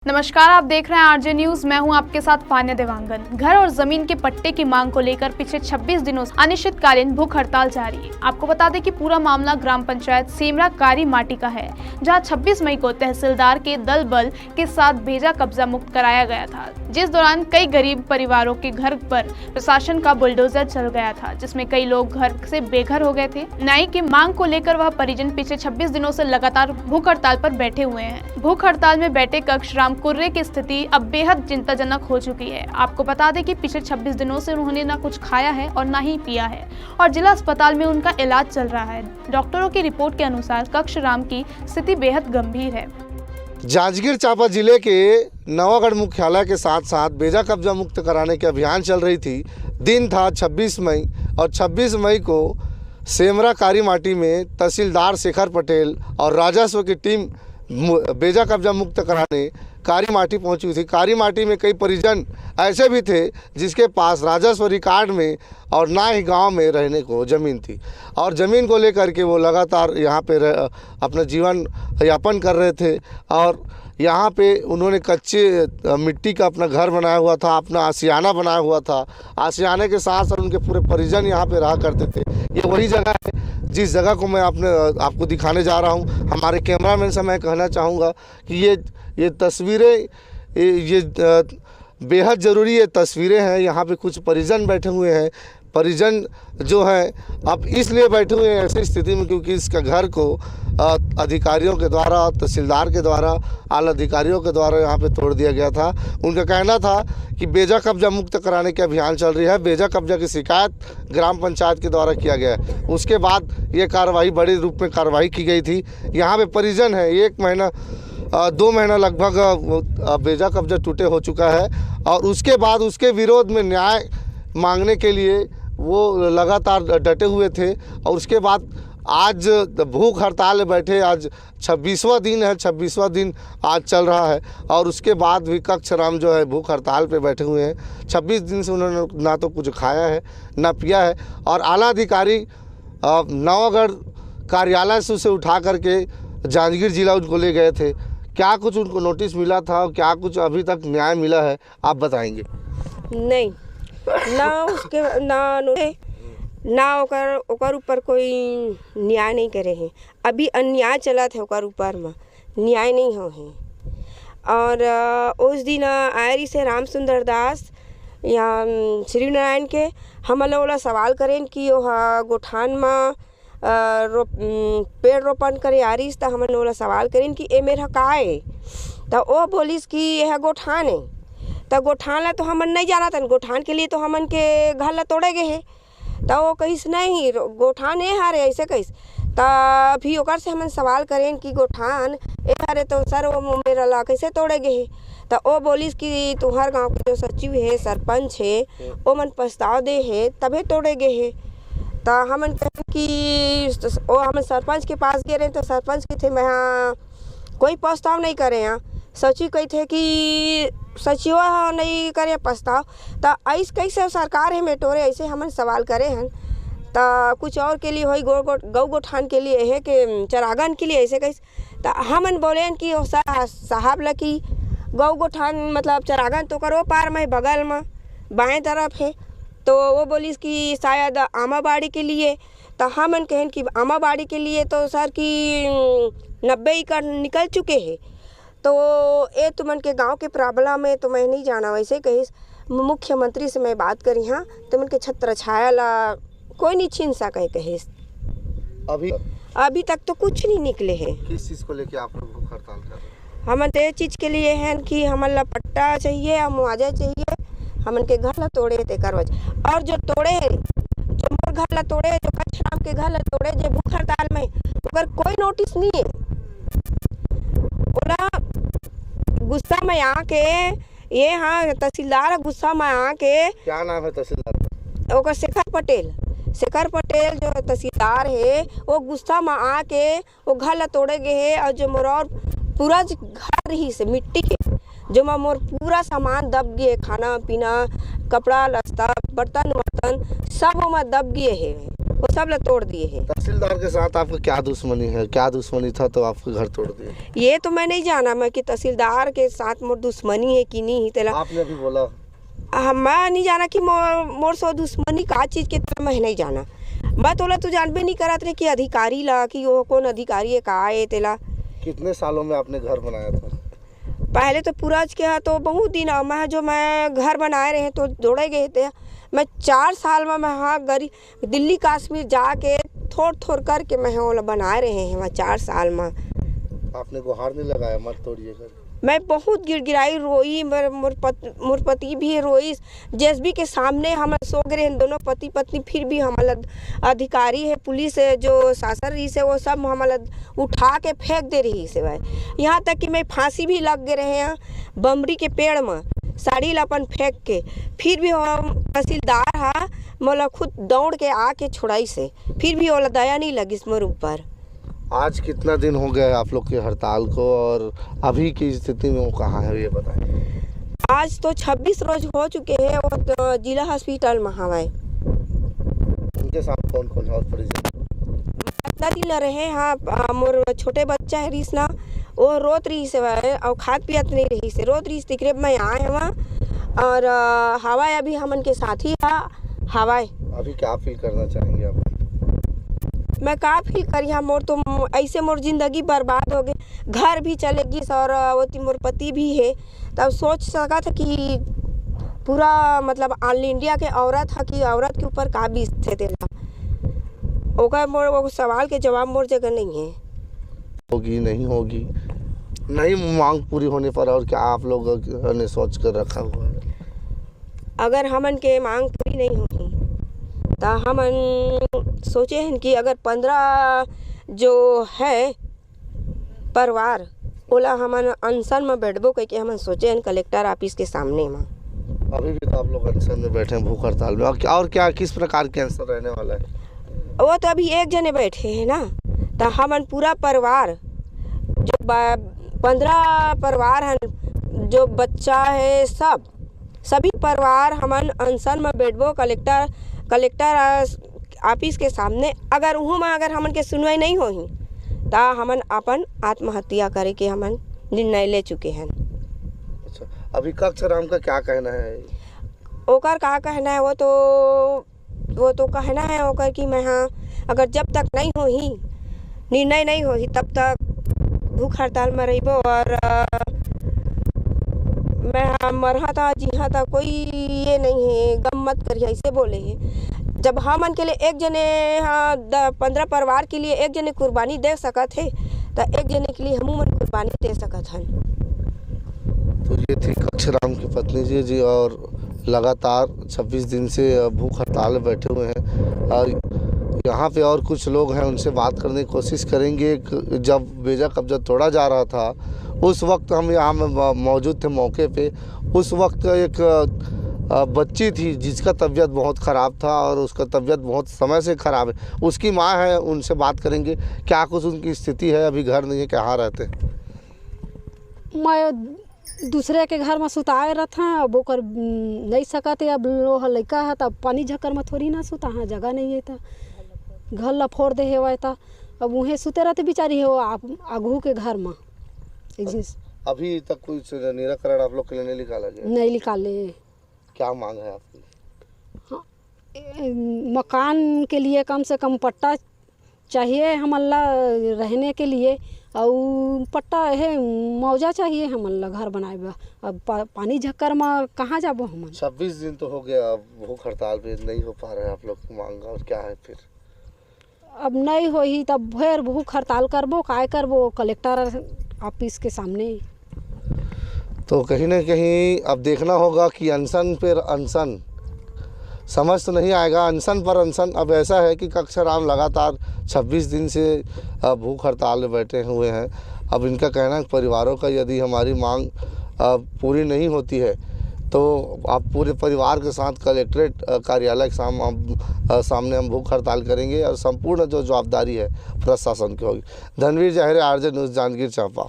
नमस्कार, आप देख रहे हैं आरजे न्यूज। मैं हूं आपके साथ फान्या देवांगन। घर और जमीन के पट्टे की मांग को लेकर पिछले 26 दिनों से अनिश्चितकालीन भूख हड़ताल जारी है। आपको बता दें कि पूरा मामला ग्राम पंचायत सेमरा कारी माटी का है, जहां 26 मई को तहसीलदार के दल बल के साथ बेजा कब्जा मुक्त कराया गया था, जिस दौरान कई गरीब परिवारों के घर पर प्रशासन का बुलडोजर चल गया था, जिसमें कई लोग घर से बेघर हो गए थे। न्याय की मांग को लेकर वह परिजन पिछले 26 दिनों से लगातार भूख हड़ताल पर बैठे हुए हैं। भूख हड़ताल में बैठे कक्ष कुर्रे की स्थिति अब बेहद चिंताजनक हो चुकी है। आपको बता दें कि पिछले 26 दिनों से उन्होंने ना कुछ खाया है और ना ही पिया है और जिला अस्पताल में उनका इलाज चल रहा है। डॉक्टरों की रिपोर्ट के अनुसार कक्ष राम की स्थिति बेहद गंभीर है। जांजगीर चांपा जिले के नवागढ़ मुख्यालय के साथ साथ बेजा कब्जा मुक्त कराने के अभियान चल रही थी। दिन था 26 मई और 26 मई को सेमरा कारी माटी में तहसीलदार शेखर पटेल और राजस्व की टीम बेजा कब्जा मुक्त कराने कारी माटी पहुंची हुई थी। कारी माटी में कई परिजन ऐसे भी थे जिसके पास राजस्व रिकॉर्ड में और ना ही गांव में रहने को ज़मीन थी और ज़मीन को लेकर के वो लगातार यहाँ पे अपना जीवन यापन कर रहे थे। और यहाँ पे उन्होंने कच्चे मिट्टी का अपना घर बनाया हुआ था, अपना आशियाना बनाया हुआ था। आशियाने के साथ साथ उनके पूरे परिजन यहाँ पे रहा करते थे। ये वही जगह है जिस जगह को मैं आपको दिखाने जा रहा हूँ। हमारे कैमरामैन से मैं कहना चाहूँगा कि ये तस्वीरें ये बेहद ज़रूरी ये तस्वीरें हैं। यहाँ पे कुछ परिजन बैठे हुए हैं। परिजन जो हैं अब इसलिए बैठे हुए हैं ऐसी स्थिति में क्योंकि इसका घर को अधिकारियों के द्वारा, तहसीलदार के द्वारा, आला अधिकारियों के द्वारा यहाँ पे तोड़ दिया गया था। उनका कहना था कि बेजा कब्जा मुक्त कराने के अभियान चल रही है। बेजा कब्जा की शिकायत ग्राम पंचायत के द्वारा किया गया है। उसके बाद ये कार्रवाई बड़े रूप में कार्रवाई की गई थी। यहाँ पे परिजन है, 1 महीना 2 महीना लगभग बेजा कब्जा टूटे हो चुका है और उसके बाद उसके विरोध में न्याय मांगने के लिए वो लगातार डटे हुए थे। और उसके बाद आज भूख हड़ताल में बैठे, आज 26वां दिन है, 26वां दिन आज चल रहा है और उसके बाद भी कक्ष राम जो है भूख हड़ताल पे बैठे हुए हैं। 26 दिन से उन्होंने ना तो कुछ खाया है ना पिया है। और आला अधिकारी नवागढ़ कार्यालय से उसे उठा करके जांजगीर जिला उनको ले गए थे। क्या कुछ उनको नोटिस मिला था और क्या कुछ अभी तक न्याय मिला है, आप बताएंगे? नहीं, ना उसके ना ओकर ऊपर कोई न्याय नहीं करे हैं। अभी अन्याय चला था ओकर ऊपर में, न्याय नहीं हो है। और उस दिन आयरी से राम सुंदर दास या श्री नारायण के हम लोग सवाल करें कि वह गोठान में पेड़ रोपण करे आ रही, तो हम लोग सवाल करें कि ए मेरा का है, तो वो बोलिस कि यह गोठान है। तो गोठान ला तो हमन नहीं जाना था, गोठान के लिए तो हमन के घर ला तोड़े गए है। तो वो कहिस नहीं गोठान है हारे, ऐसे कहिस। तो भी ओकर से हमन सवाल करें कि गोठान ए हारे, तो सर वो मेरा ला कैसे तोड़े गए है। तो वो बोलिस कि तुम्हार गांव के जो सचिव है, सरपंच है, वो मन प्रस्ताव दे है तभी तोड़े गए है। तो हमन कहें कि वो हम सरपंच के पास गए रहे, तो सरपंच के थे मैं कोई प्रस्ताव नहीं करे यहाँ। सचिव कही थे कि सचिव नहीं करे प्रस्ताव, तो ऐसे कैसे सरकार है मेटोरे, ऐसे हमन सवाल करे हैं। तो कुछ और के लिए हो गौ गोठान के लिए है कि चरागन के लिए ऐसे कैसे। तो हमन बोले कि साहब ला कि गौ गोठान मतलब चरागन तो करो पार में बगल में बाएं तरफ है। तो वो बोलिस कि शायद आमाबाड़ी के लिए। तो हमन कहें कि आमाबाड़ी के लिए तो सर कि 90 एकड़ निकल चुके हैं। तो ये तुमन के गांव के प्रॉब्लम है तो मैं नहीं जाना, वैसे कहिस मुख्यमंत्री से मैं बात करी। हाँ, तुमन के छत्र छाया ला कोई नहीं छीन सके कहिस। अभी तक तो कुछ नहीं निकले हैं। किस चीज़ को लेके आप लोग भूख हड़ताल कर रहे हैं? हमन तो ये चीज़ के लिए हैं कि हमन ला पट्टा चाहिए और मुआवजा चाहिए। हमन के घर ला तोड़े थे करवज, और जो तोड़े है, जो मोर घर ला तोड़े, जो कच्छ राम के घर ला तोड़े, जो भूख हड़ताल में अगर कोई नोटिस नहीं है। ओला गुस्सा में आके ये हाँ तहसीलदार गुस्सा में आके, क्या नाम है तहसीलदार? ओकर शेखर पटेल जो तहसीलदार है, वो गुस्सा में आके वो घर ला तोड़े गए है। और जो मोर और पूरा घर ही से मिट्टी के जो मोर पूरा सामान दब गए, खाना पीना, कपड़ा लत्ता, बर्तन वर्तन सब में दब गए है। वो सब लोग तोड़ दिए हैं। तहसीलदार के साथ आपका क्या दुश्मनी है, क्या दुश्मनी था तो आपके घर तोड़ दिए? ये तो मैं नहीं जाना मैं कि तहसीलदार के साथ मोर दुश्मनी है कि नहीं तेला आपने अभी बोला मैं नहीं जाना कि मोर सो दुश्मनी का चीज़ के तरह मैं नहीं जाना। मैं तोला तो जानबे नहीं करत रहे कि अधिकारी ला कि वो कौन अधिकारी है का है तेला। कितने सालों में आपने घर बनाया था? पहले तो पूरा के तो बहुत दिन मैं घर बनाए रहे तो दौड़े गए थे। मैं 4 साल में मैं हाँ गरीब दिल्ली कश्मीर जाके थोड़ थोड़ करके मैं वो बनाए रहे हैं। मैं 4 साल में आपने गुहार नहीं लगाया मत तोड़िए घर? मैं बहुत गिड़गिड़ाई रोई, मोर पति भी रोई। जेएसबी के सामने हम सो गए हैं दोनों पति पत्नी, फिर भी हमारा अधिकारी है पुलिस है जो शासन रही से वो सब हमारा उठा के फेंक दे रही से भाई। यहाँ तक कि मैं फांसी भी लग गए रहे हैं बमरी के पेड़ में साड़ी लापन फेंक के, फिर भी हम तहसीलदार हा मोला खुद दौड़ के आके छुड़ाई से, फिर भी ओला दया नहीं लगी इस मोर ऊपर। आज कितना दिन हो गया है आप लोग की हड़ताल को और अभी की स्थिति में वो कहाँ है ये बताएं? आज तो 26 रोज हो चुके हैं वो तो जिला हॉस्पिटल में हमारे। उनके साथ कौन कौन है और परिजन? इतना दिन रहे हाँ मोर छोटे बच्चा है रिसना वो रोत रही से और खाद पियत नहीं रही से रोत रही तिकरे मैं आए वहाँ और हवाई अभी हमन के साथ ही है हवाई। अभी क्या फील करना चाहेंगे आप? मैं का फील करिए मोर तो ऐसे मोर जिंदगी बर्बाद हो गई, घर भी चलेगी और वो मोर पति भी है। तब सोच सका था कि पूरा मतलब ऑल इंडिया के औरत है कि औरत के ऊपर का बीतते तेला ओका मोर वो सवाल के जवाब मोर जगह नहीं है। होगी नहीं होगी नहीं मांग पूरी होने पर और क्या आप लोगों ने सोच कर रखा हुआ है? अगर हमन के मांग पूरी नहीं होगी तो हमन सोचे हैं कि अगर 15 जो है परिवार ओला हमन अनशन में बैठबो कह के हमन सोचे हैं कलेक्टर ऑफिस के सामने में। अभी भी तो आप लोग अनशन में बैठे हैं भूख हड़ताल में और क्या किस प्रकार के अनशन रहने वाला है? वो तो अभी एक जने बैठे हैं ना तो हमन पूरा परिवार जो 15 परिवार हैं जो बच्चा है सभी परिवार हमन अनशन में बैठबो कलेक्टर ऑफिस के सामने। अगर वहाँ में अगर हमन के सुनवाई नहीं होही तो हमन अपन आत्महत्या करे के हमन निर्णय ले चुके हैं। अच्छा अभी कक्षराम का क्या कहना है? ओकर का कहना है वो तो कहना है ओकर कि मैं हाँ अगर जब तक नहीं होही निर्णय नहीं होही तब तक भूख हड़ताल में रहिबो और मैं मरहा था जी हाँ था कोई ये नहीं है गम मत करिए ऐसे बोले हैं। जब हमन के लिए एक जने हाँ 15 परिवार के लिए एक जने कुर्बानी दे सकत है तो एक जने के लिए हम मन कुर्बानी दे सकत हन। तो ये थी कक्षराम की पत्नी जी और लगातार 26 दिन से भूख हड़ताल में बैठे हुए हैं और यहाँ पे और कुछ लोग हैं उनसे बात करने की कोशिश करेंगे। जब बेजा कब्जा तोड़ा जा रहा था उस वक्त हम यहाँ में मौजूद थे मौके पे। उस वक्त एक बच्ची थी जिसका तबीयत बहुत ख़राब था और उसका तबीयत बहुत समय से ख़राब है। उसकी माँ है उनसे बात करेंगे क्या कुछ उनकी स्थिति है, अभी घर नहीं है, कहाँ रहते? मैं दूसरे के घर में सुताए रहता अब ओकर नहीं सकते। अब लोहा लड़का है तब पानी झक्कर में थोड़ी ना सुता हाँ जगह नहीं है तो घर ला फोड़ दे हेवा था अब वहीं सुते रहते बेचारी हो आप आगू के घर में। अभी तक कोई निराकरण आप लोग के लिए नहीं निकाला गया? नहीं निकाले। क्या मांग है आपकी? हाँ, मकान के लिए कम से कम पट्टा चाहिए हमल्ला रहने के लिए और पट्टा है मौजा चाहिए हमल्ला घर बनाए। अब पानी झक्कर में कहाँ जाबो हम? 26 दिन तो हो गया भूख हड़ताल पे नहीं हो पा रहा है आप लोग की मांग और क्या है फिर? अब नहीं होही तब फिर भूख हड़ताल करबो काय करबो कलेक्टर ऑफिस के सामने। तो कहीं ना कहीं अब देखना होगा कि अनशन पर अनशन समझ तो नहीं आएगा, अनशन पर अनशन। अब ऐसा है कि कक्षराम लगातार 26 दिन से भूख हड़ताल में बैठे हुए हैं। अब इनका कहना है परिवारों का यदि हमारी मांग पूरी नहीं होती है तो आप पूरे परिवार के साथ कलेक्ट्रेट कार्यालय के सामने हम भूख हड़ताल करेंगे और संपूर्ण जो जवाबदारी है प्रशासन की होगी। धनवीर जहरे, आरजे न्यूज़, जांजगीर चांपा।